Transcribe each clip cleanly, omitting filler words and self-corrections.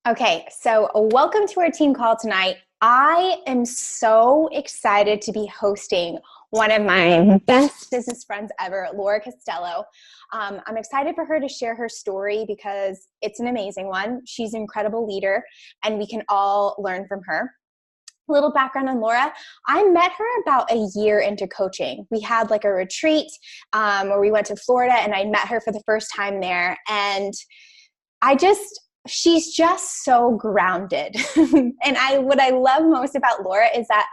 Okay, so welcome to our team call tonight. I am so excited to be hosting one of my best business friends ever, Laura Costello. I'm excited for her to share her story because it's an amazing one. She's an incredible leader, and we can all learn from her. A little background on Laura. I met her about a year into coaching. We had like a retreat where we went to Florida, and I met her for the first time there. And she's just so grounded. And what I love most about Laura is that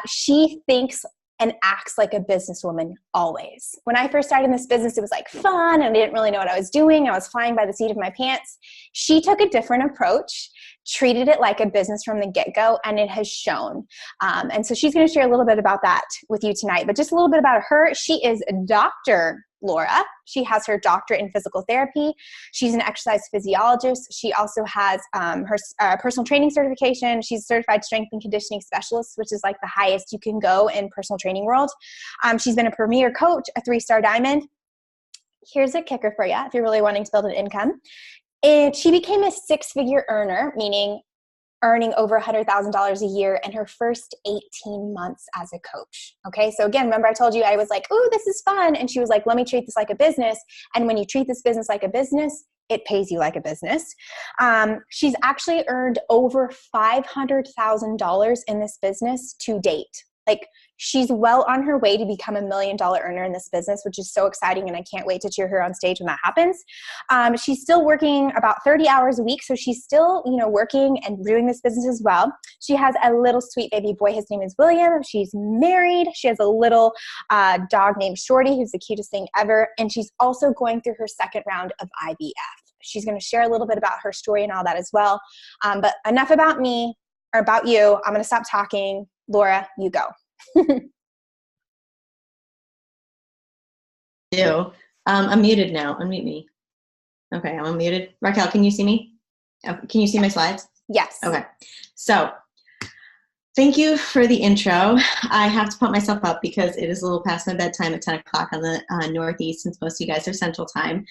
she thinks and acts like a businesswoman always. When I first started in this business, it was like fun and I didn't really know what I was doing. I was flying by the seat of my pants. She took a different approach, treated it like a business from the get-go, and it has shown. And so she's going to share a little bit about that with you tonight. But just a little bit about her. She is Dr. Laura. She has her doctorate in physical therapy. She's an exercise physiologist. She also has her personal training certification. She's a certified strength and conditioning specialist, which is like the highest you can go in personal training world. She's been a premier coach, a 3-star diamond. Here's a kicker for you if you're really wanting to build an income. She became a 6-figure earner, meaning earning over $100,000 a year in her first 18 months as a coach. Okay. So again, remember I told you I was like, oh, this is fun. And she was like, let me treat this like a business. And when you treat this business like a business, it pays you like a business. She's actually earned over $500,000 in this business to date. Like, she's well on her way to become $1 million earner in this business, which is so exciting. And I can't wait to cheer her on stage when that happens. She's still working about 30 hours a week. So she's still, working and doing this business as well. She has a little sweet baby boy. His name is William. She's married. She has a little dog named Shorty, who's the cutest thing ever. And she's also going through her second round of IVF. She's going to share a little bit about her story and all that as well. But enough about me or about you. I'm going to stop talking. Laura, you go. I'm muted now. Unmute me. Okay, I'm unmuted. Raquel, can you see me? Can you see my slides? Yes. Okay. So thank you for the intro. I have to put myself up because it is a little past my bedtime at 10 o'clock on the Northeast, since most of you guys are Central Time.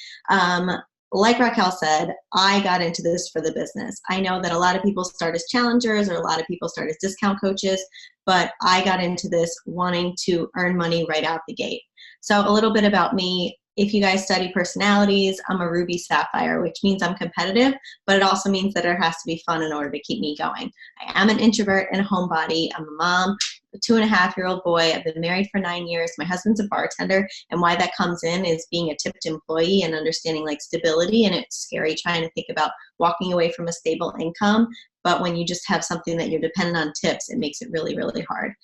Like Raquel said, I got into this for the business. I know that a lot of people start as challengers or a lot of people start as discount coaches, but I got into this wanting to earn money right out the gate. So a little bit about me. If you guys study personalities, I'm a Ruby Sapphire, which means I'm competitive, but it also means that it has to be fun in order to keep me going. I am an introvert and a homebody. I'm a mom, a 2.5-year-old boy. I've been married for 9 years. My husband's a bartender, and why that comes in is being a tipped employee and understanding like stability, and it's scary trying to think about walking away from a stable income. But when you just have something that you're dependent on tips, it makes it really, really hard.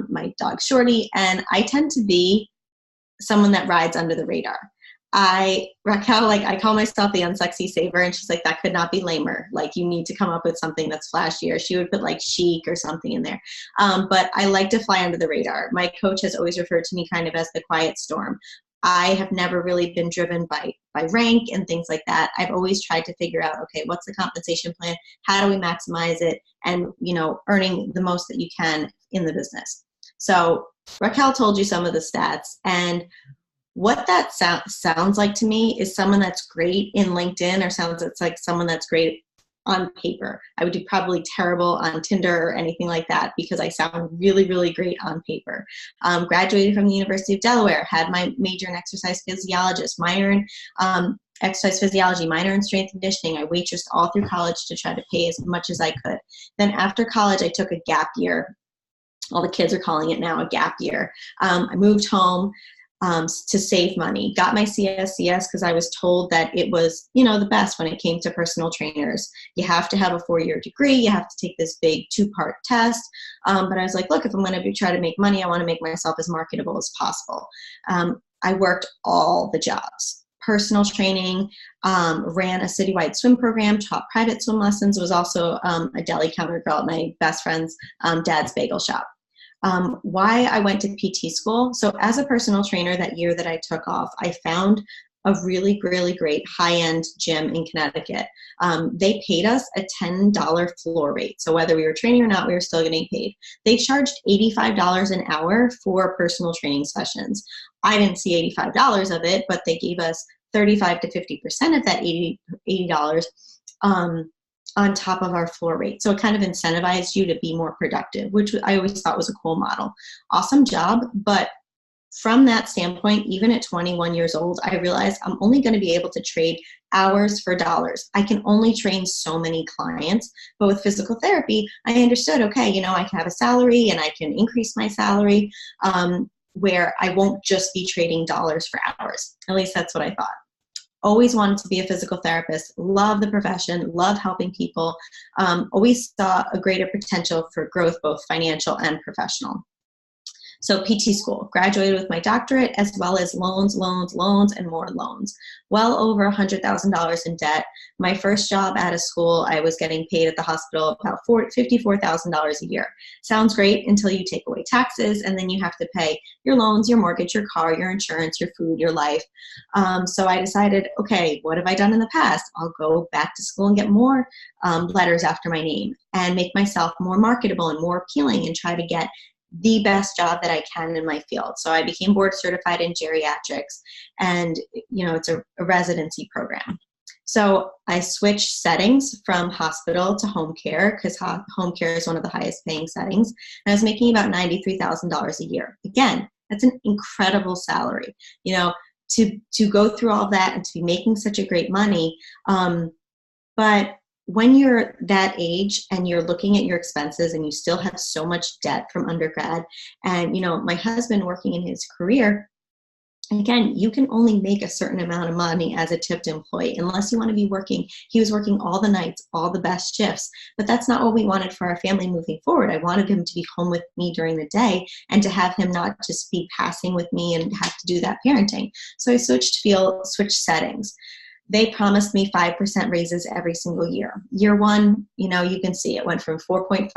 My dog's Shorty, and I tend to be someone that rides under the radar. Raquel, I call myself the unsexy saver, and she's like, that could not be lamer. Like, you need to come up with something that's flashier. She would put like chic or something in there. But I like to fly under the radar. My coach has always referred to me kind of as the quiet storm. I have never really been driven by rank and things like that. I've always tried to figure out, okay, what's the compensation plan? How do we maximize it? And, earning the most that you can in the business. So Raquel told you some of the stats, and what that sounds like to me is someone that's great in LinkedIn, or sounds like someone that's great on paper. I would do probably terrible on Tinder or anything like that because I sound really, really great on paper. Graduated from the University of Delaware, had my major in exercise physiologist, minor in exercise physiology, minor in strength and conditioning. I waitressed all through college to try to pay as much as I could. Then after college, I took a gap year. All the kids are calling it now a gap year. I moved home to save money, got my CSCS because I was told that it was, the best when it came to personal trainers. You have to have a 4-year degree. You have to take this big 2-part test. But I was like, look, if I'm going to try to make money, I want to make myself as marketable as possible. I worked all the jobs. Personal training, ran a citywide swim program, taught private swim lessons, was also a deli counter girl at my best friend's dad's bagel shop. Why I went to PT school. So as a personal trainer that year that I took off, I found a really, really great high-end gym in Connecticut. They paid us a $10 floor rate. So whether we were training or not, we were still getting paid. They charged $85 an hour for personal training sessions. I didn't see $85 of it, but they gave us 35 to 50% of that $80. on top of our floor rate. So it kind of incentivized you to be more productive, which I always thought was a cool model. Awesome job. But from that standpoint, even at 21 years old, I realized I'm only going to be able to trade hours for dollars. I can only train so many clients. But with physical therapy, I understood, okay, I can have a salary and I can increase my salary where I won't just be trading dollars for hours. At least that's what I thought. Always wanted to be a physical therapist, love the profession, love helping people, always saw a greater potential for growth, both financial and professional. So PT school, graduated with my doctorate, as well as loans, and more loans. Well over $100,000 in debt. My first job out of school, I was getting paid at the hospital about $54,000 a year. Sounds great until you take away taxes, and then you have to pay your loans, your mortgage, your car, your insurance, your food, your life. So I decided, okay, what have I done in the past? I'll go back to school and get more letters after my name and make myself more marketable and more appealing and try to get the best job that I can in my field. So I became board certified in geriatrics, and it's a residency program. So I switched settings from hospital to home care, because home care is one of the highest paying settings. And I was making about $93,000 a year. Again, that's an incredible salary, to go through all that and to be making such a great money. But when you're that age and you're looking at your expenses and you still have so much debt from undergrad, and my husband working in his career, again, you can only make a certain amount of money as a tipped employee unless you want to be working. He was working all the nights, all the best shifts, but that's not what we wanted for our family moving forward. I wanted him to be home with me during the day and to have him not just be passing with me and have to do that parenting. So I switched settings. They promised me 5% raises every single year. Year one, you can see it went from 4.5%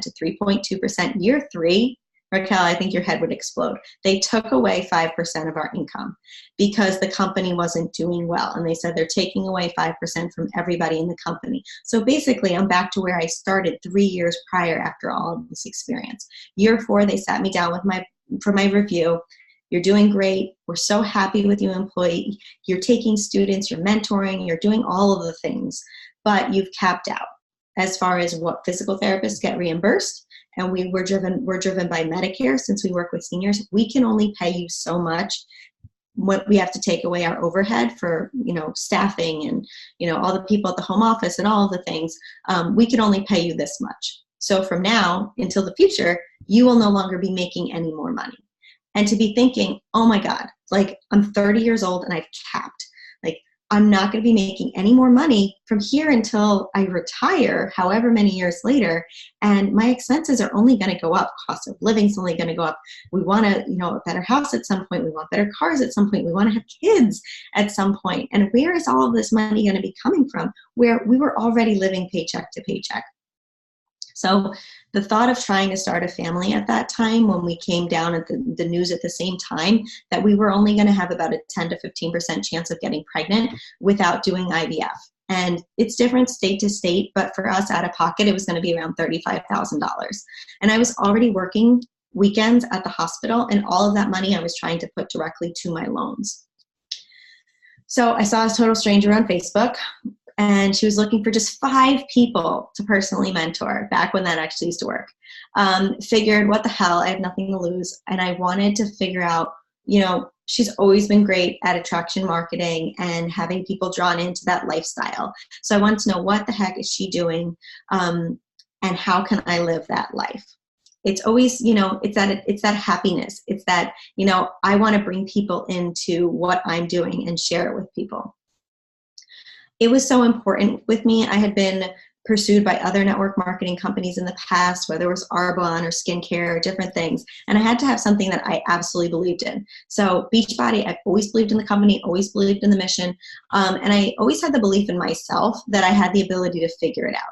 to 3.2%. Year three, Raquel, I think your head would explode. They took away 5% of our income because the company wasn't doing well. And they said they're taking away 5% from everybody in the company. So basically, I'm back to where I started 3 years prior after all of this experience. Year four, they sat me down for my review. You're doing great. We're so happy with you, employee. You're taking students, you're mentoring, you're doing all of the things, but you've capped out as far as what physical therapists get reimbursed. And we're driven by Medicare. Since we work with seniors, we can only pay you so much. What we have to take away our overhead for, staffing and, all the people at the home office and all of the things. We can only pay you this much. So from now until the future, you will no longer be making any more money. And to be thinking, oh my God, I'm 30 years old and I've capped. I'm not going to be making any more money from here until I retire, however many years later. And my expenses are only going to go up. Cost of living is only going to go up. We want a better house at some point. We want better cars at some point. We want to have kids at some point. And where is all of this money going to be coming from, where we were already living paycheck to paycheck? So the thought of trying to start a family at that time, when we came down at the news at the same time that we were only going to have about a 10 to 15% chance of getting pregnant without doing IVF. And it's different state to state, but for us out of pocket, it was going to be around $35,000. And I was already working weekends at the hospital, and all of that money I was trying to put directly to my loans. So I saw a total stranger on Facebook, and she was looking for just 5 people to personally mentor back when that actually used to work. Figured, what the hell, I have nothing to lose. And I wanted to figure out, she's always been great at attraction marketing and having people drawn into that lifestyle. So I wanted to know, what the heck is she doing? And how can I live that life? It's always, it's that happiness. It's that, I want to bring people into what I'm doing and share it with people. It was so important with me. I had been pursued by other network marketing companies in the past, whether it was Arbonne or skincare or different things. And I had to have something that I absolutely believed in. So Beachbody, I've always believed in the company, always believed in the mission. And I always had the belief in myself that I had the ability to figure it out.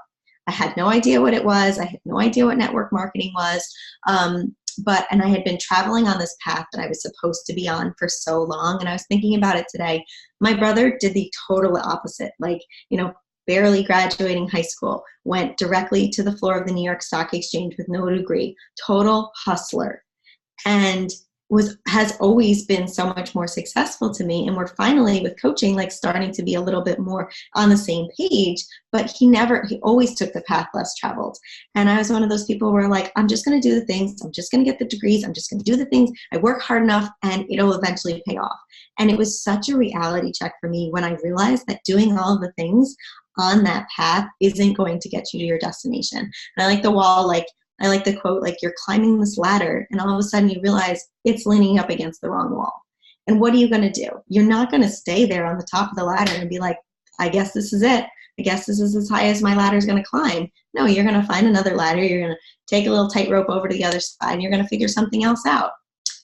I had no idea what it was. I had no idea what network marketing was. And I had been traveling on this path that I was supposed to be on for so long. And I was thinking about it today. My brother did the total opposite. Barely graduating high school, went directly to the floor of the New York Stock Exchange with no degree, total hustler. And has always been so much more successful to me. And we're finally with coaching, like starting to be a little bit more on the same page, but he always took the path less traveled. And I was one of those people where like, I'm just going to do the things. I'm just going to get the degrees. I'm just going to do the things. I work hard enough and it'll eventually pay off. And it was such a reality check for me when I realized that doing all of the things on that path isn't going to get you to your destination. And I like the quote, like you're climbing this ladder and all of a sudden you realize it's leaning up against the wrong wall. And what are you going to do? You're not going to stay there on the top of the ladder and be like, I guess this is it. I guess this is as high as my ladder is going to climb. No, you're going to find another ladder. You're going to take a little tightrope over to the other side and you're going to figure something else out.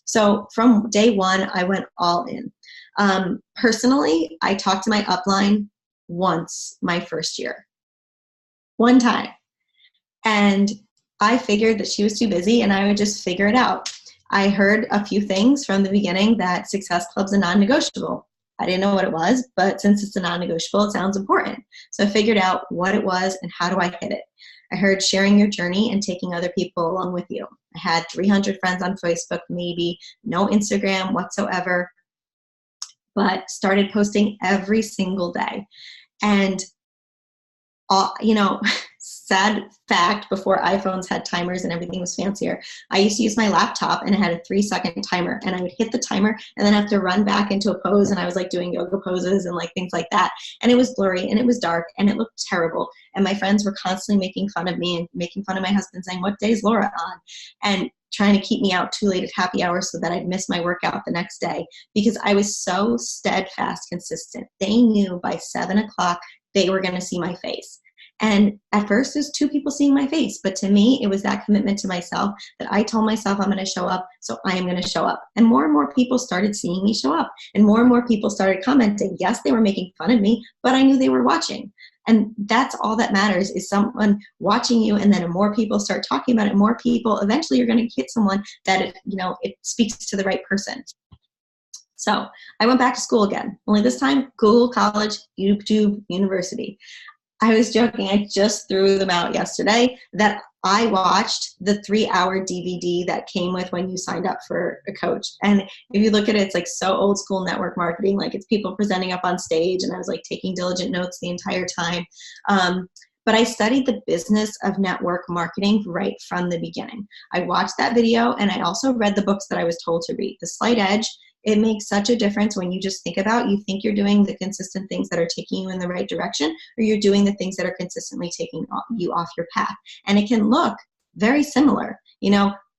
So from day one, I went all in. Personally, I talked to my upline once my first year. One time. And I figured that she was too busy and I would just figure it out. I heard a few things from the beginning that Success Club's a non-negotiable. I didn't know what it was, but since it's a non-negotiable, it sounds important. So I figured out what it was and how do I hit it. I heard sharing your journey and taking other people along with you. I had 300 friends on Facebook, maybe no Instagram whatsoever, but started posting every single day. And sad fact, before iPhones had timers and everything was fancier, I used to use my laptop and it had a 3-second timer and I would hit the timer and then have to run back into a pose and I was like doing yoga poses and like things like that. And it was blurry and it was dark and it looked terrible. And my friends were constantly making fun of me and making fun of my husband saying, what day is Laura on? And trying to keep me out too late at happy hour so that I'd miss my workout the next day because I was so steadfast, consistent. They knew by 7 o'clock they were going to see my face. And at first, there's 2 people seeing my face. But to me, it was that commitment to myself that I told myself I'm going to show up, so I am going to show up. And more people started seeing me show up. And more people started commenting. Yes, they were making fun of me, but I knew they were watching. And that's all that matters is someone watching you. And then more people start talking about it, more people, eventually you're going to hit someone that, it speaks to the right person. So I went back to school again, only this time, Google, college, YouTube, university. I was joking. I just threw them out yesterday that I watched the 3-hour DVD that came with when you signed up for a coach. And if you look at it, it's like so old school network marketing, like it's people presenting up on stage and I was like taking diligent notes the entire time. But I studied the business of network marketing right from the beginning. I watched that video and I also read the books that I was told to read. The Slight Edge. It makes such a difference when you just think about, you think you're doing the consistent things that are taking you in the right direction, or you're doing the things that are consistently taking you off your path. And it can look very similar.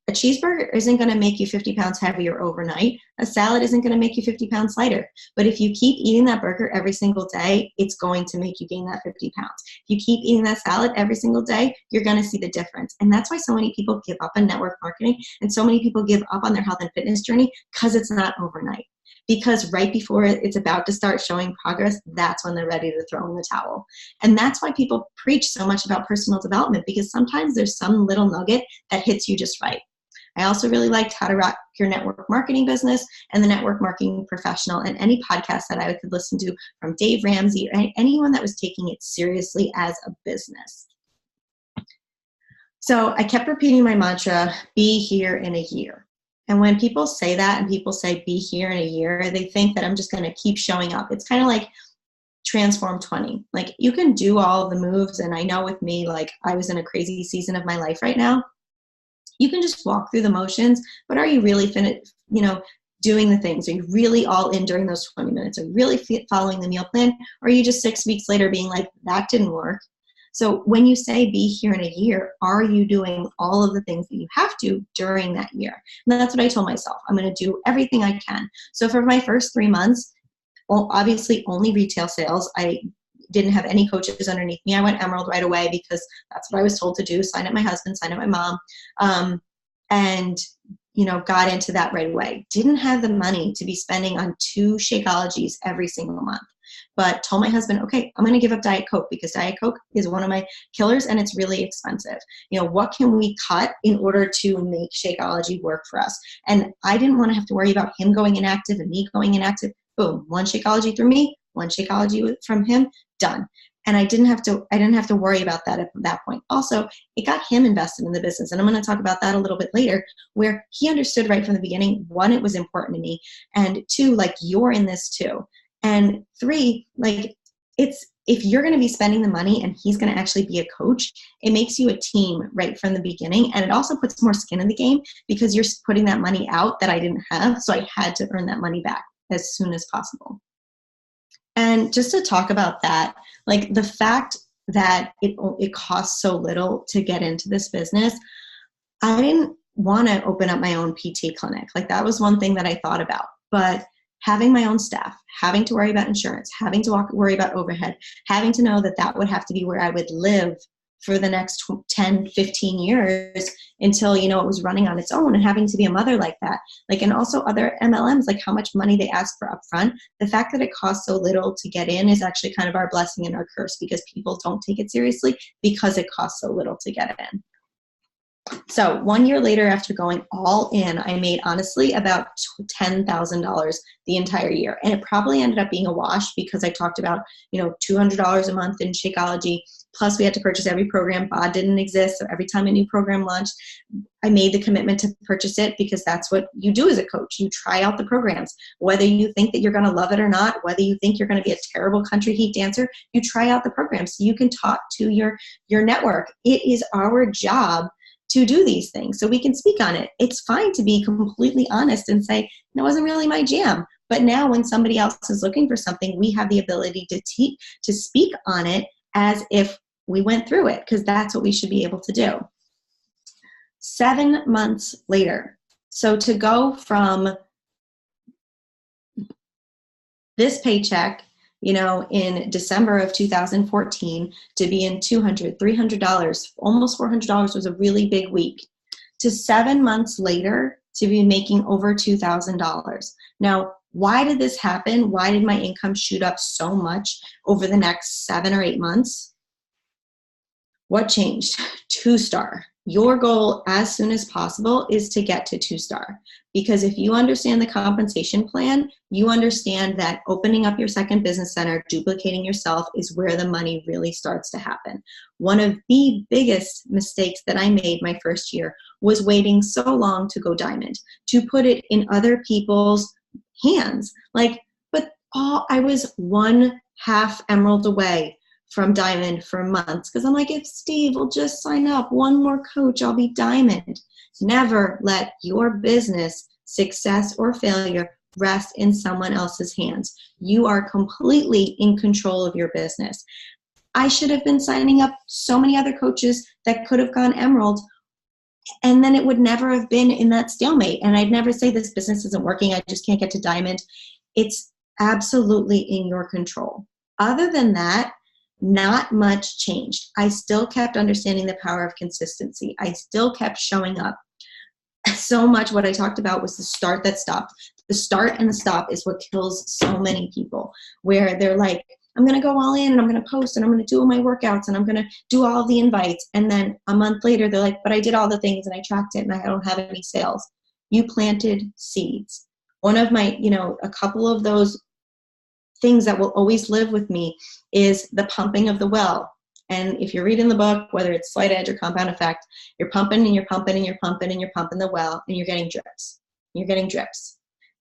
A cheeseburger isn't going to make you 50 pounds heavier overnight. A salad isn't going to make you 50 pounds lighter. But if you keep eating that burger every single day, it's going to make you gain that 50 pounds. If you keep eating that salad every single day, you're going to see the difference. And that's why so many people give up on network marketing and so many people give up on their health and fitness journey, because it's not overnight. Because right before it's about to start showing progress, that's when they're ready to throw in the towel. And that's why people preach so much about personal development, because sometimes there's some little nugget that hits you just right. I also really liked How to Rock Your Network Marketing Business and The Network Marketing Professional, and any podcast that I could listen to from Dave Ramsey or anyone that was taking it seriously as a business. So I kept repeating my mantra, be here in a year. And when people say that and people say be here in a year, they think that I'm just going to keep showing up. It's kind of like Transform 20. Like you can do all of the moves. And I know with me, like I was in a crazy season of my life right now. You can just walk through the motions, but are you really doing the things? Are you really all in during those 20 minutes? Are you really following the meal plan? Or are you just 6 weeks later being like, that didn't work? So when you say be here in a year, are you doing all of the things that you have to during that year? And that's what I told myself. I'm going to do everything I can. So for my first 3 months, well, obviously only retail sales. I didn't have any coaches underneath me. I went Emerald right away because that's what I was told to do. Sign up my husband, sign up my mom, and got into that right away. Didn't have the money to be spending on 2 Shakeologies every single month, but told my husband, okay, I'm going to give up Diet Coke because Diet Coke is one of my killers and it's really expensive. What can we cut in order to make Shakeology work for us? And I didn't want to have to worry about him going inactive and me going inactive. Boom, 1 Shakeology through me, 1 Shakeology from him, done. And I didn't have to worry about that at that point. Also, it got him invested in the business. And I'm going to talk about that a little bit later, where he understood right from the beginning, one, it was important to me. And two, like, you're in this too. And three, like, if you're going to be spending the money and he's going to actually be a coach, it makes you a team right from the beginning. And it also puts more skin in the game because you're putting that money out that I didn't have. So I had to earn that money back as soon as possible. And just to talk about that, like the fact that it costs so little to get into this business, I didn't want to open up my own PT clinic. Like that was one thing that I thought about. But having my own staff, having to worry about insurance, having to worry about overhead, having to know that that would have to be where I would live for the next 10, 15 years until, it was running on its own, and having to be a mother like that. Like, and also other MLMs, like how much money they ask for upfront. The fact that it costs so little to get in is actually kind of our blessing and our curse, because people don't take it seriously because it costs so little to get in. So 1 year later, after going all in, I made honestly about $10,000 the entire year. And it probably ended up being a wash because I talked about, $200 a month in Shakeology. Plus we had to purchase every program. BOD didn't exist. So every time a new program launched, I made the commitment to purchase it, because that's what you do as a coach. You try out the programs, whether you think that you're going to love it or not, whether you think you're going to be a terrible country heat dancer, you try out the program so you can talk to your network. It is our job to do these things so we can speak on it. It's fine to be completely honest and say, it wasn't really my jam. But now when somebody else is looking for something, we have the ability to speak on it as if we went through it, because that's what we should be able to do. 7 months later, so to go from this paycheck, in December of 2014 to be in $200, $300, almost $400 was a really big week, to 7 months later to be making over $2,000. Now, why did this happen? Why did my income shoot up so much over the next 7 or 8 months? What changed? 2-star. Your goal as soon as possible is to get to 2-star. Because if you understand the compensation plan, you understand that opening up your second business center, duplicating yourself, is where the money really starts to happen. One of the biggest mistakes that I made my first year was waiting so long to go diamond, to put it in other people's hands. I was 1/2 emerald away from diamond for months, because I'm like, if Steve will just sign up one more coach, I'll be diamond. Never let your business success or failure rest in someone else's hands. You are completely in control of your business. I should have been signing up so many other coaches that could have gone emerald, and then it would never have been in that stalemate. And I'd never say this business isn't working, I just can't get to diamond. It's absolutely in your control. Other than that, not much changed. I still kept understanding the power of consistency. I still kept showing up. So much what I talked about was the start that stopped. The start and the stop is what kills so many people, where they're like, I'm going to go all in and I'm going to post and I'm going to do all my workouts and I'm going to do all the invites. And then a month later, they're like, but I did all the things and I tracked it and I don't have any sales. You planted seeds. One of my, a couple of those things that will always live with me is the pumping of the well. And if you're reading the book, whether it's Slight Edge or Compound Effect, you're pumping and you're pumping and you're pumping and you're pumping the well, and you're getting drips. You're getting drips.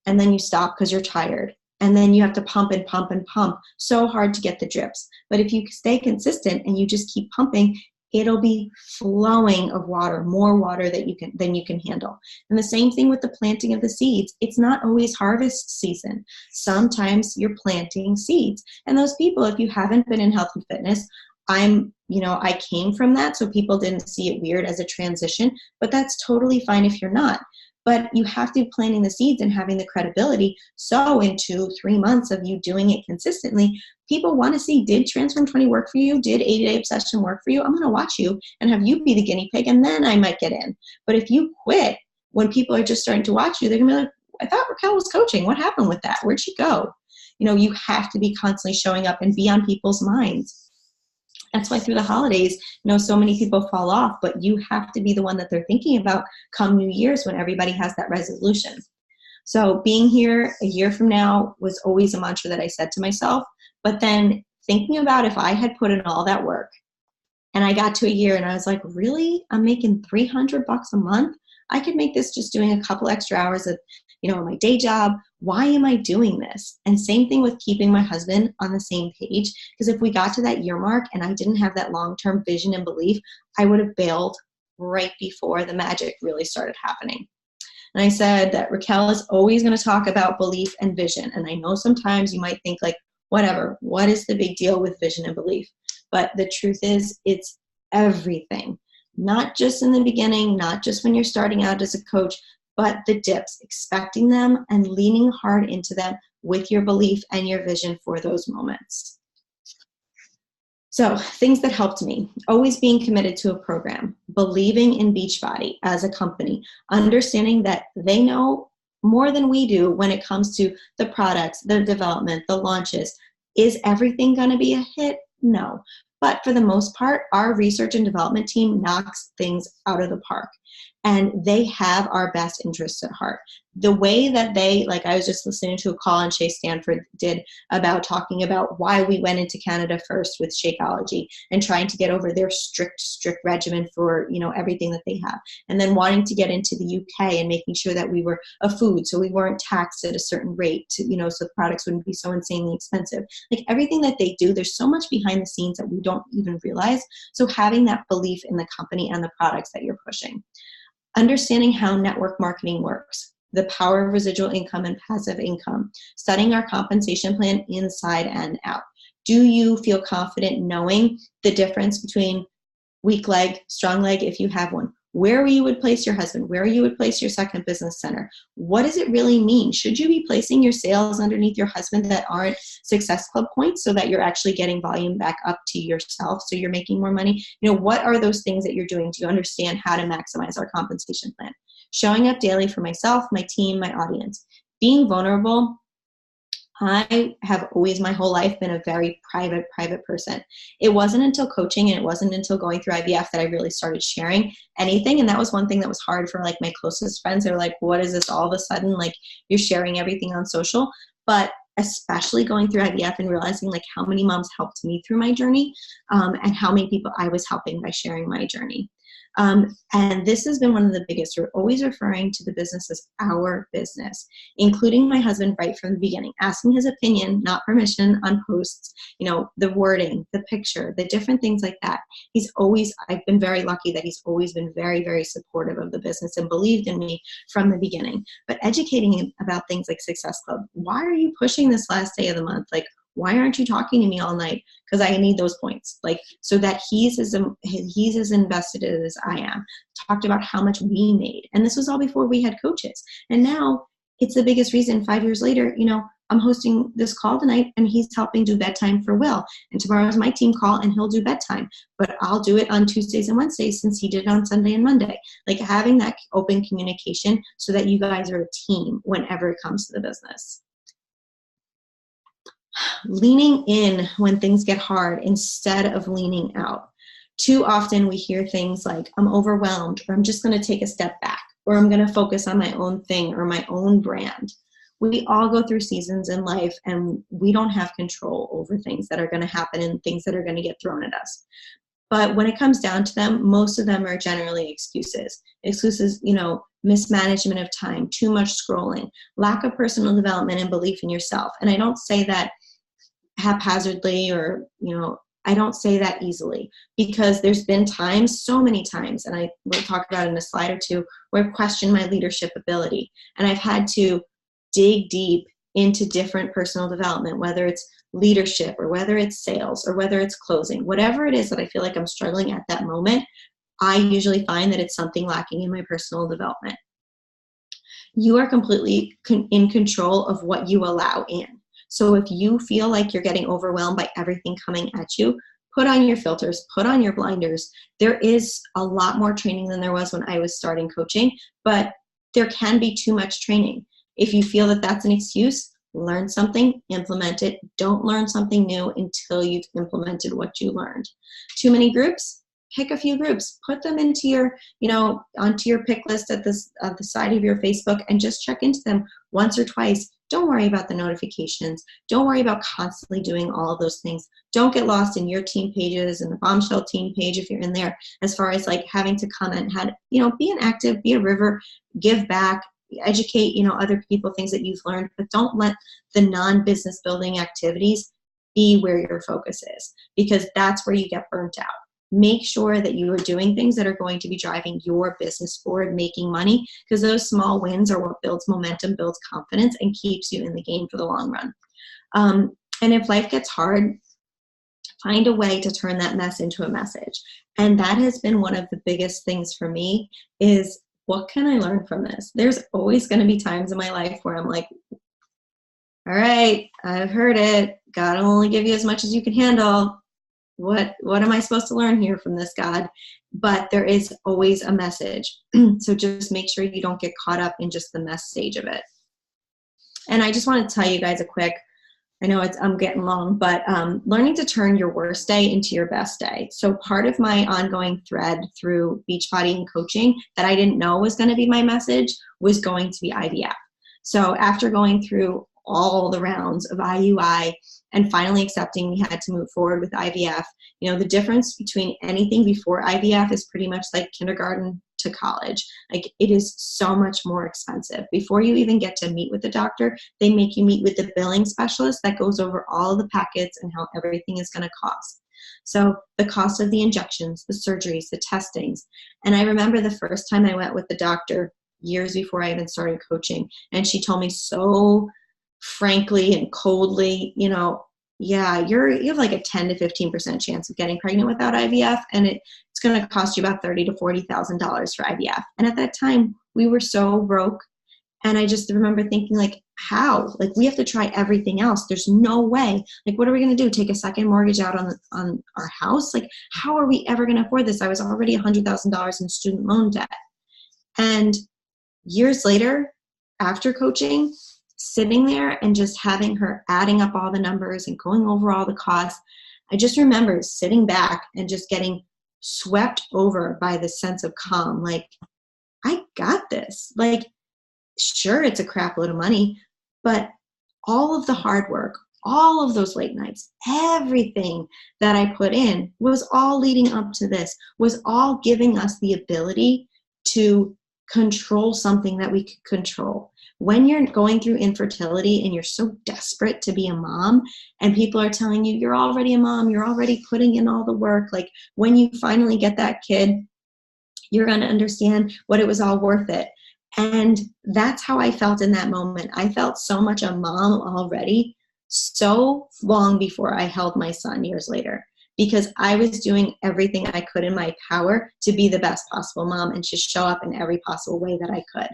And then you stop because you're tired. And then you have to pump and pump and pump so hard to get the drips. But if you stay consistent and you just keep pumping, it'll be flowing of water, more water than you can handle. And the same thing with the planting of the seeds. It's not always harvest season. Sometimes you're planting seeds. And those people, if you haven't been in health and fitness, I came from that, so people didn't see it weird as a transition, but that's totally fine if you're not. But you have to be planting the seeds and having the credibility. So in 2-3 months of you doing it consistently, people want to see, did Transform 20 work for you? Did 80-Day Obsession work for you? I'm going to watch you and have you be the guinea pig, and then I might get in. But if you quit when people are just starting to watch you, they're going to be like, I thought Raquel was coaching. What happened with that? Where'd she go? You have to be constantly showing up and be on people's minds. That's why through the holidays, so many people fall off, but you have to be the one that they're thinking about come New Year's, when everybody has that resolution. So being here a year from now was always a mantra that I said to myself. But then thinking about if I had put in all that work and I got to a year and I was like, really? I'm making $300 a month? I could make this just doing a couple extra hours of, my day job. Why am I doing this? And same thing with keeping my husband on the same page. Because if we got to that year mark and I didn't have that long-term vision and belief, I would have bailed right before the magic really started happening. And I said that Raquel is always going to talk about belief and vision. And I know sometimes you might think like, whatever, what is the big deal with vision and belief? But the truth is, it's everything. Not just in the beginning, not just when you're starting out as a coach, but the dips, expecting them and leaning hard into them with your belief and your vision for those moments. So things that helped me, always being committed to a program, believing in Beachbody as a company, understanding that they know more than we do when it comes to the products, the development, the launches. Is everything going to be a hit? No. But for the most part, our research and development team knocks things out of the park. And they have our best interests at heart. The way that I was just listening to a call on Shay Stanford did about talking about why we went into Canada first with Shakeology and trying to get over their strict regimen for, everything that they have. And then wanting to get into the UK and making sure that we were a food, so we weren't taxed at a certain rate to, so the products wouldn't be so insanely expensive. Like everything that they do, there's so much behind the scenes that we don't even realize. So having that belief in the company and the products that you're pushing. Understanding how network marketing works, the power of residual income and passive income, studying our compensation plan inside and out. Do you feel confident knowing the difference between weak leg, strong leg if you have one? Where you would place your husband, where you would place your second business center. What does it really mean? Should you be placing your sales underneath your husband that aren't Success Club points so that you're actually getting volume back up to yourself so you're making more money? What are those things that you're doing? Do you understand how to maximize our compensation plan? Showing up daily for myself, my team, my audience. Being vulnerable. I have always my whole life been a very private person. It wasn't until coaching and it wasn't until going through IVF that I really started sharing anything. And that was one thing that was hard for my closest friends. They were like, what is this all of a sudden? You're sharing everything on social. But especially going through IVF and realizing how many moms helped me through my journey and how many people I was helping by sharing my journey. And this has been one of the biggest. We're always referring to the business as our business, including my husband right from the beginning, asking his opinion, not permission on posts, the wording, the picture, the different things like that. I've been very lucky that he's always been very, very supportive of the business and believed in me from the beginning. But educating him about things like Success Club. Why are you pushing this last day of the month? Why aren't you talking to me all night? Because I need those points, so that he's as invested as I am. Talked about how much we made. And this was all before we had coaches. And now it's the biggest reason 5 years later, I'm hosting this call tonight and he's helping do bedtime for Will. And tomorrow is my team call and he'll do bedtime. But I'll do it on Tuesdays and Wednesdays since he did it on Sunday and Monday. Having that open communication so that you guys are a team whenever it comes to the business. Leaning in when things get hard instead of leaning out. Too often we hear things like, I'm overwhelmed, or I'm just going to take a step back, or I'm going to focus on my own thing or my own brand. We all go through seasons in life and we don't have control over things that are going to happen and things that are going to get thrown at us. But when it comes down to them, most of them are generally excuses. Excuses, mismanagement of time, too much scrolling, lack of personal development and belief in yourself. And I don't say that haphazardly or, I don't say that easily because there's been times, so many times, and I will talk about it in a slide or two, where I've questioned my leadership ability. And I've had to dig deep into different personal development, whether it's leadership or whether it's sales or whether it's closing, whatever it is that I feel like I'm struggling at that moment, I usually find that it's something lacking in my personal development. You are completely in control of what you allow in. So if you feel like you're getting overwhelmed by everything coming at you, put on your filters, put on your blinders. There is a lot more training than there was when I was starting coaching, but there can be too much training. If you feel that that's an excuse, learn something, implement it. Don't learn something new until you've implemented what you learned. Too many groups? Pick a few groups, put them into your, onto your pick list at the side of your Facebook and just check into them once or twice. don't worry about the notifications. Don't worry about constantly doing all of those things. Don't get lost in your team pages and the Bombshell team page if you're in there, as far as like having to comment, be an active, be a river, give back, educate, other people, things that you've learned, but don't let the non-business building activities be where your focus is, because that's where you get burnt out. Make sure that you are doing things that are going to be driving your business forward, making money, because those small wins are what builds momentum, builds confidence, and keeps you in the game for the long run. And if life gets hard, find a way to turn that mess into a message. And that has been one of the biggest things for me is, what can I learn from this? There's always going to be times in my life where I'm like, all right, I've heard it. God will only give you as much as you can handle. What am I supposed to learn here from this, God? But there is always a message. So just make sure you don't get caught up in just the mess stage of it. And I just want to tell you guys a quick, I know I'm getting long, but learning to turn your worst day into your best day. So part of my ongoing thread through Beachbody and coaching that I didn't know was going to be my message was going to be IVF. So after going through all the rounds of IUI and finally accepting we had to move forward with IVF, the difference between anything before IVF is pretty much like kindergarten to college. Like, it is so much more expensive. Before you even get to meet with the doctor, they make you meet with the billing specialist that goes over all the packets and how everything is going to cost. So the cost of the injections, the surgeries, the testings. And I remember the first time I went with the doctor years before I even started coaching, and she told me so frankly and coldly, yeah, you have like a 10 to 15% chance of getting pregnant without IVF, and it's going to cost you about $30,000 to $40,000 for IVF. And at that time, we were so broke, and I just remember thinking, like, how? Like, we have to try everything else. There's no way. Like, what are we going to do? Take a second mortgage out on our house? Like, how are we ever going to afford this? I was already $100,000 in student loan debt. And years later, after coaching, sitting there and just having her adding up all the numbers and going over all the costs, I just remember sitting back and just getting swept over by the sense of calm. Like, I got this. Like, sure, it's a crap load of money, but all of the hard work, all of those late nights, everything that I put in was all leading up to this, was all giving us the ability to control something that we could control. When you're going through infertility and you're so desperate to be a mom, and people are telling you, you're already a mom, you're already putting in all the work, like, when you finally get that kid, you're going to understand what it was all worth it. And that's how I felt in that moment. I felt so much a mom already, so long before I held my son years later, because I was doing everything I could in my power to be the best possible mom and to show up in every possible way that I could.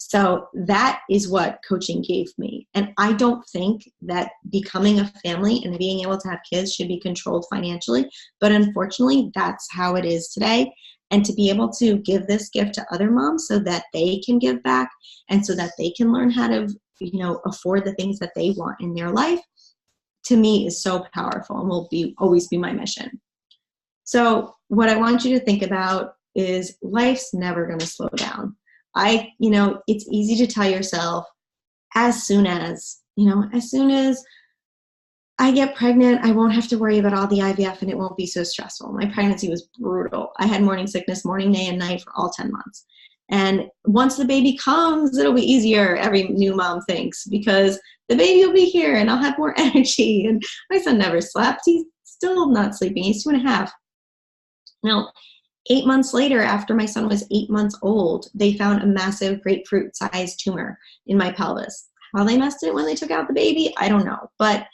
So that is what coaching gave me. And I don't think that becoming a family and being able to have kids should be controlled financially. But unfortunately, that's how it is today. And to be able to give this gift to other moms so that they can give back and so that they can learn how to, afford the things that they want in their life, to me is so powerful and will always be my mission. So what I want you to think about is, life's never going to slow down. It's easy to tell yourself, as soon as I get pregnant, I won't have to worry about all the IVF and it won't be so stressful. My pregnancy was brutal. I had morning sickness, morning, day, and night for all 10 months. And once the baby comes, it'll be easier, every new mom thinks, because the baby will be here and I'll have more energy. And my son never slept. He's still not sleeping. He's 2.5. Now, 8 months later, after my son was 8 months old, they found a massive grapefruit-sized tumor in my pelvis. How they messed it when they took out the baby, I don't know. But,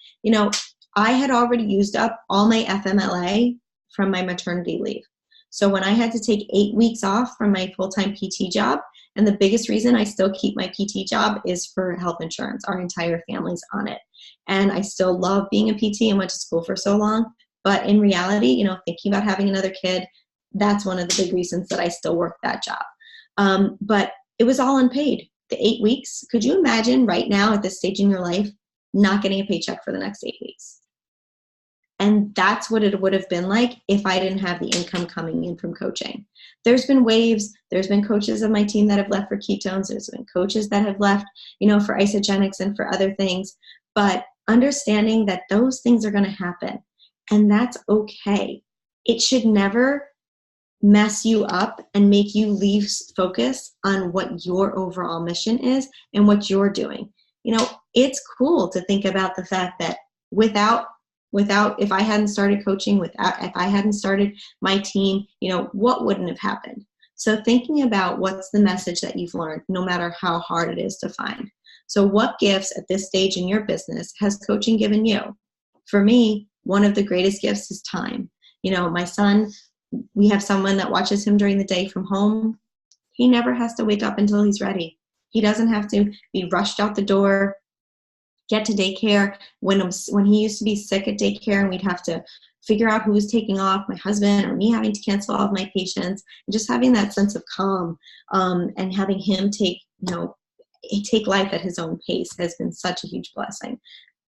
I had already used up all my FMLA from my maternity leave. So when I had to take 8 weeks off from my full-time PT job, and the biggest reason I still keep my PT job is for health insurance. Our entire family's on it. And I still love being a PT and went to school for so long. But in reality, thinking about having another kid, that's one of the big reasons that I still work that job. But it was all unpaid. The 8 weeks, could you imagine right now at this stage in your life not getting a paycheck for the next 8 weeks? And that's what it would have been like if I didn't have the income coming in from coaching. There's been waves. There's been coaches of my team that have left for ketones. There's been coaches that have left, for isogenics and for other things. But understanding that those things are going to happen, and that's okay. It should never mess you up and make you lose focus on what your overall mission is and what you're doing. It's cool to think about the fact that without if I hadn't started coaching, if I hadn't started my team, what wouldn't have happened? So thinking about what's the message that you've learned, no matter how hard it is to find. So what gifts at this stage in your business has coaching given you? For me, one of the greatest gifts is time. My son, we have someone that watches him during the day from home. He never has to wake up until he's ready. He doesn't have to be rushed out the door, get to daycare. When he used to be sick at daycare and we'd have to figure out who was taking off, my husband or me having to cancel all of my patients, and just having that sense of calm and having him take life at his own pace has been such a huge blessing.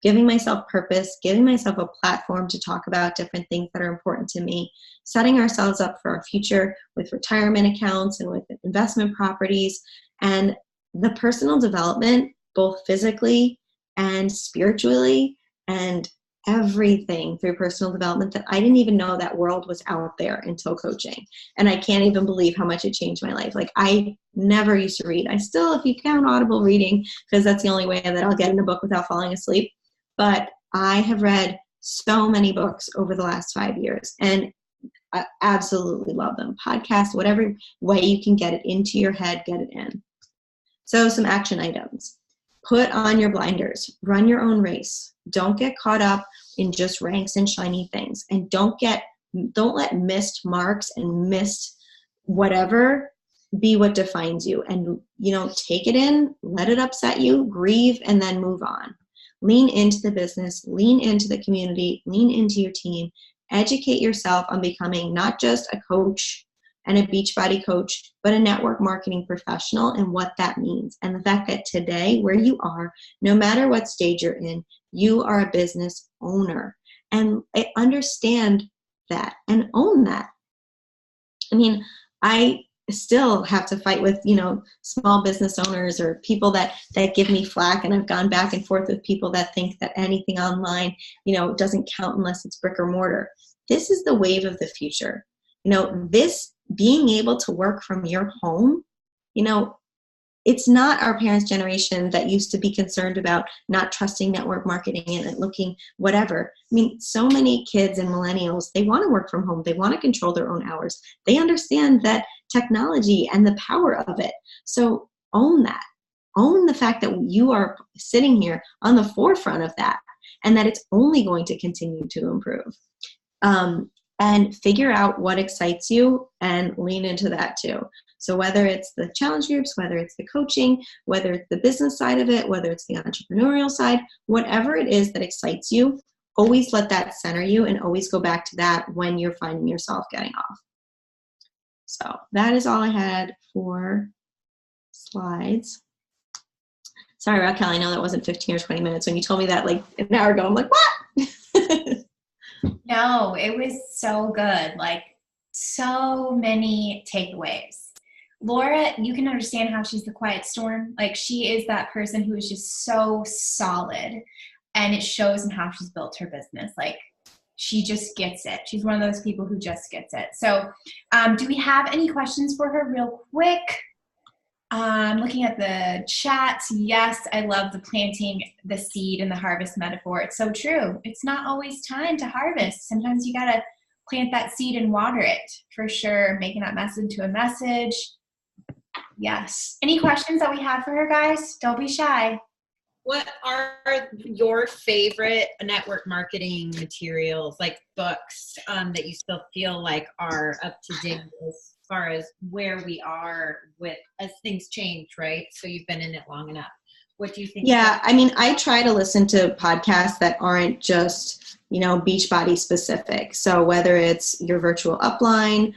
Giving myself purpose, giving myself a platform to talk about different things that are important to me, setting ourselves up for our future with retirement accounts and with investment properties, and the personal development, both physically and spiritually, and everything through personal development that I didn't even know that world was out there until coaching. And I can't even believe how much it changed my life. Like, I never used to read. I still, if you count audible reading, because that's the only way that I'll get in a book without falling asleep. But I have read so many books over the last 5 years, and I absolutely love them. Podcasts, whatever way you can get it into your head, get it in. So some action items. Put on your blinders. Run your own race. Don't get caught up in just ranks and shiny things. And don't let missed marks and missed whatever be what defines you. And, take it in, let it upset you, grieve, and then move on. Lean into the business, lean into the community, lean into your team, educate yourself on becoming not just a coach and a Beachbody coach, but a network marketing professional and what that means. And the fact that today, where you are, no matter what stage you're in, you are a business owner. And I understand that and own that. I still have to fight with, small business owners or people that give me flack. And I've gone back and forth with people that think that anything online, doesn't count unless it's brick or mortar. This is the wave of the future. This being able to work from your home, it's not our parents' generation that used to be concerned about not trusting network marketing and looking whatever. So many kids and millennials, they want to work from home. They want to control their own hours. They understand that technology and the power of it. So own that. Own the fact that you are sitting here on the forefront of that and that it's only going to continue to improve. And figure out what excites you and lean into that too. So whether it's the challenge groups, whether it's the coaching, whether it's the business side of it, whether it's the entrepreneurial side, whatever it is that excites you, always let that center you and always go back to that when you're finding yourself getting off. So that is all I had for slides. Sorry, Raquel, I know that wasn't 15 or 20 minutes. When you told me that like an hour ago, I'm like, what? No, it was so good. Like, so many takeaways. Laura, you can understand how she's the quiet storm. Like, she is that person who is just so solid, and it shows in how she's built her business. Like, she just gets it. She's one of those people who just gets it. So do we have any questions for her real quick? Looking at the chat, yes, I love the planting the seed and the harvest metaphor. It's so true. It's not always time to harvest. Sometimes you got to plant that seed and water it, for sure, making that message into a message. Yes. Any questions that we have for her, guys? Don't be shy. What are your favorite network marketing materials, like books, that you still feel like are up to date as far as where we are with as things change, right? So you've been in it long enough. What do you think? Yeah, I try to listen to podcasts that aren't just, Beachbody specific. So whether it's your virtual upline,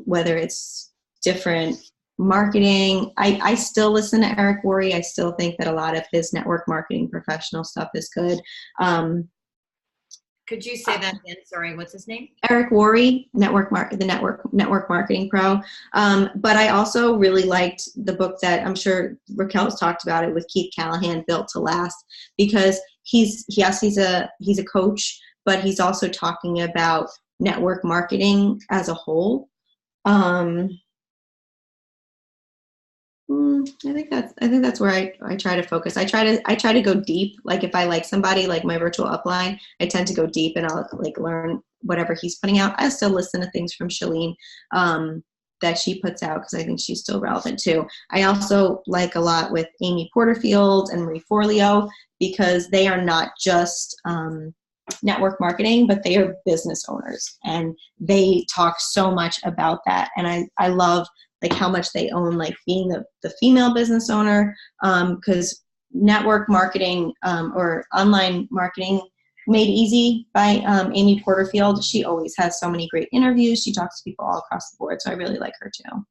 whether it's different marketing, I still listen to Eric Worre. I still think that a lot of his network marketing professional stuff is good. Could you say that again? Sorry, what's his name? Eric Worre, Network Marketing Pro. But I also really liked the book that I'm sure Raquel's talked about it with Keith Callahan, Built to Last, because he's a coach, but he's also talking about network marketing as a whole. I think that's where I try to focus. I try to go deep. Like if I like somebody, like my virtual upline, I tend to go deep and I'll like learn whatever he's putting out. I still listen to things from Shalene that she puts out because I think she's still relevant too. I also like a lot with Amy Porterfield and Marie Forleo because they are not just network marketing, but they are business owners and they talk so much about that. And I love like how much they own, like being the female business owner, because network marketing or online marketing made easy by Amy Porterfield. She always has so many great interviews. She talks to people all across the board. So I really like her too.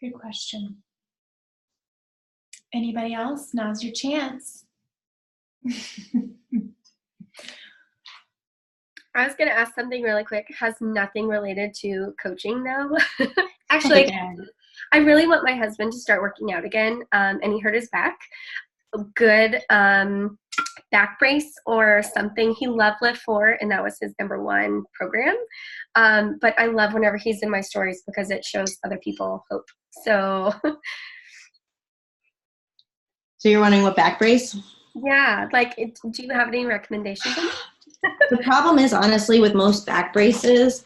Good question. Anybody else? Now's your chance. I was going to ask something really quick. Has nothing related to coaching though. Actually, I really want my husband to start working out again. And he hurt his back. Good back brace or something. He loved Lift 4 and that was his #1 program. But I love whenever he's in my stories because it shows other people hope. So you're wondering what back brace? Yeah. Like, do you have any recommendations? The problem is, honestly, with most back braces,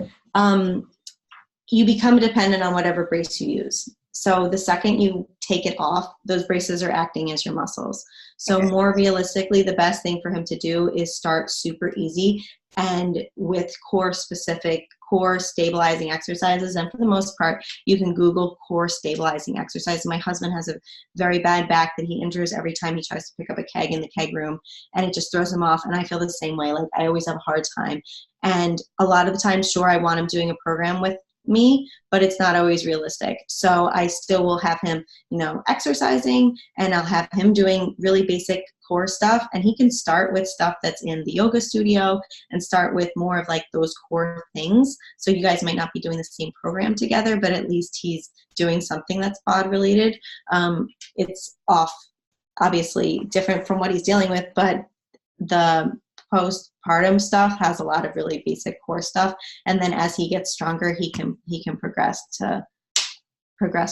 you become dependent on whatever brace you use. So the second you take it off, those braces are acting as your muscles. So more realistically, the best thing for him to do is start super easy and with core stabilizing exercises. And for the most part, you can Google core stabilizing exercises. My husband has a very bad back that he injures every time he tries to pick up a keg in the keg room, and it just throws him off. And I feel the same way. Like I always have a hard time. And a lot of the time, sure, I want him doing a program with me, but it's not always realistic. So I still will have him, exercising, and I'll have him doing really basic core stuff, and he can start with stuff that's in the yoga studio and start with more of like those core things. So you guys might not be doing the same program together, but at least he's doing something that's bod related. It's obviously different from what he's dealing with, but the postpartum stuff has a lot of really basic core stuff, and then as he gets stronger, he can progress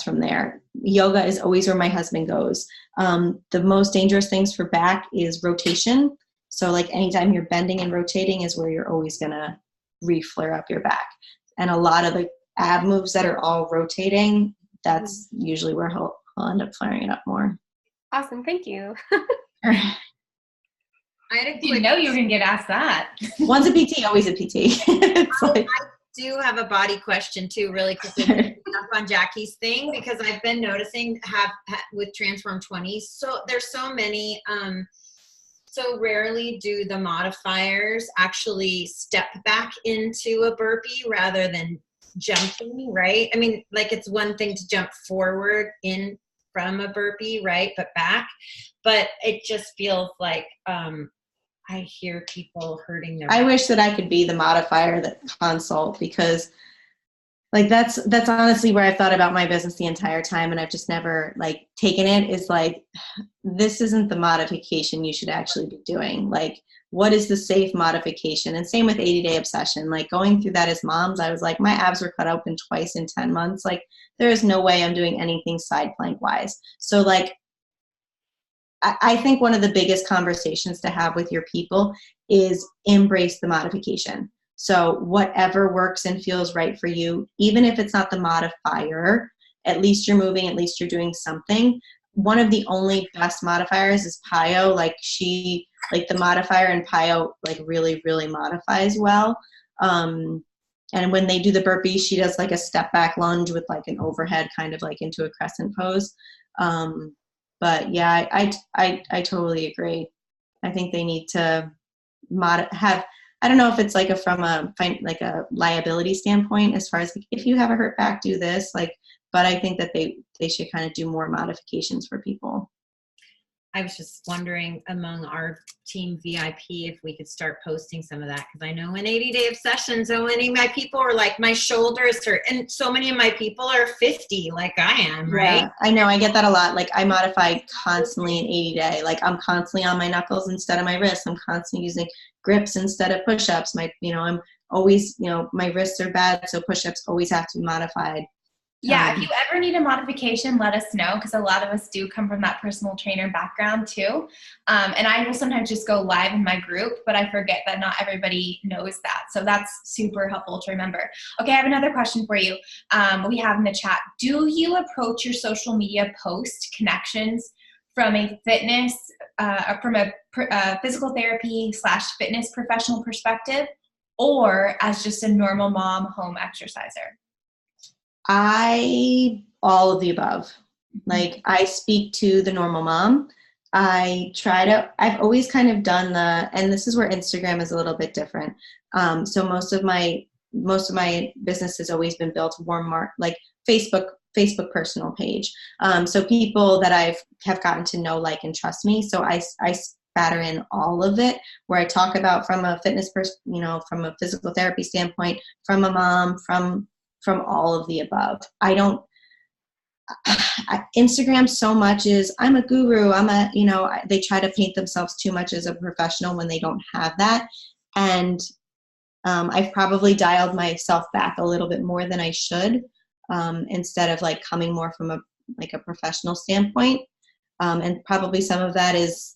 from there. Yoga is always where my husband goes. The most dangerous things for back is rotation. So like anytime you're bending and rotating is where you're always gonna re-flare up your back. And a lot of the ab moves that are all rotating, that's usually where he'll end up flaring it up more. Awesome, thank you. I had a didn't know you were going to get asked that. One's a PT, always a PT. I do have a body question too, really quickly, up on Jackie's thing, because I've been noticing with Transform 20, so there's so many, so rarely do the modifiers actually step back into a burpee rather than jumping, right? I mean, like it's one thing to jump forward in from a burpee, right? But it just feels like, I hear people hurting their back. I wish that I could be the modifier that consult, because like that's honestly where I've thought about my business the entire time, and I've just never like taken it, is like, this isn't the modification you should actually be doing. Like, what is the safe modification? And same with 80-day obsession. Like going through that as moms, I was like, my abs were cut open twice in 10 months. Like there is no way I'm doing anything side plank wise. So like, I think one of the biggest conversations to have with your people is embrace the modification. So whatever works and feels right for you, even if it's not the modifier, at least you're moving, at least you're doing something. One of the only best modifiers is Pio. Like the modifier in Pio, like really, really modifies well. And when they do the burpee, she does like a step back lunge with like an overhead kind of like into a crescent pose. But yeah, I totally agree. I think they need to I don't know if it's like from a liability standpoint, as far as like, if you have a hurt back, do this, like, but I think that they should kind of do more modifications for people. I was just wondering among our team VIP if we could start posting some of that, because I know in 80 Day Obsession, so many of my people are like, my shoulders hurt, and so many of my people are 50 like I am, right? Yeah, I know. I get that a lot. Like I modify constantly in 80 Day. Like I'm constantly on my knuckles instead of my wrists. I'm constantly using grips instead of push-ups. I'm always, my wrists are bad, so push-ups always have to be modified. Yeah, if you ever need a modification, let us know, because a lot of us do come from that personal trainer background too. And I will sometimes just go live in my group, but I forget that not everybody knows that. So that's super helpful to remember. Okay, I have another question for you. We have in the chat. Do you approach your social media post connections from a fitness, physical therapy / fitness professional perspective, or as just a normal mom home exerciser? All of the above. Like I speak to the normal mom. I've always kind of done and this is where Instagram is a little bit different. So most of my business has always been built like Facebook personal page. So people that have gotten to know, like, and trust me. So I spatter in all of it, where I talk about from a fitness from a physical therapy standpoint, from a mom, from all of the above. Instagram so much is I'm a guru. They try to paint themselves too much as a professional when they don't have that. And I've probably dialed myself back a little bit more than I should, instead of like coming more from a professional standpoint. And probably some of that is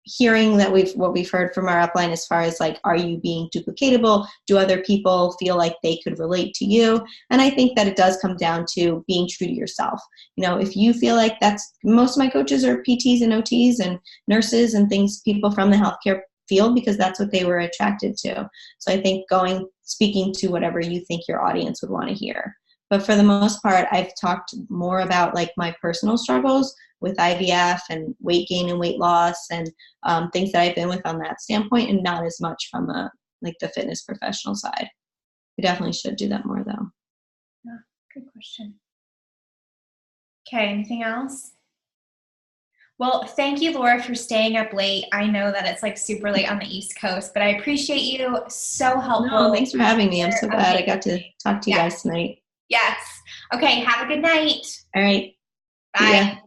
hearing that what we've heard from our upline as far as like, are you being duplicatable? Do other people feel like they could relate to you? And I think that it does come down to being true to yourself. If you feel like most of my coaches are PTs and OTs and nurses and people from the healthcare field, because that's what they were attracted to. So I think speaking to whatever you think your audience would want to hear. But for the most part, I've talked more about like my personal struggles with IVF and weight gain and weight loss and things that I've been with on that standpoint, and not as much from the fitness professional side. We definitely should do that more though. Yeah, good question. Okay, anything else? Well, thank you, Laura, for staying up late. I know that it's like super late on the East Coast, but I appreciate you. So helpful. No, thanks for having me. I'm so glad I got to talk to you guys tonight. Yes. Okay, have a good night. All right. Bye.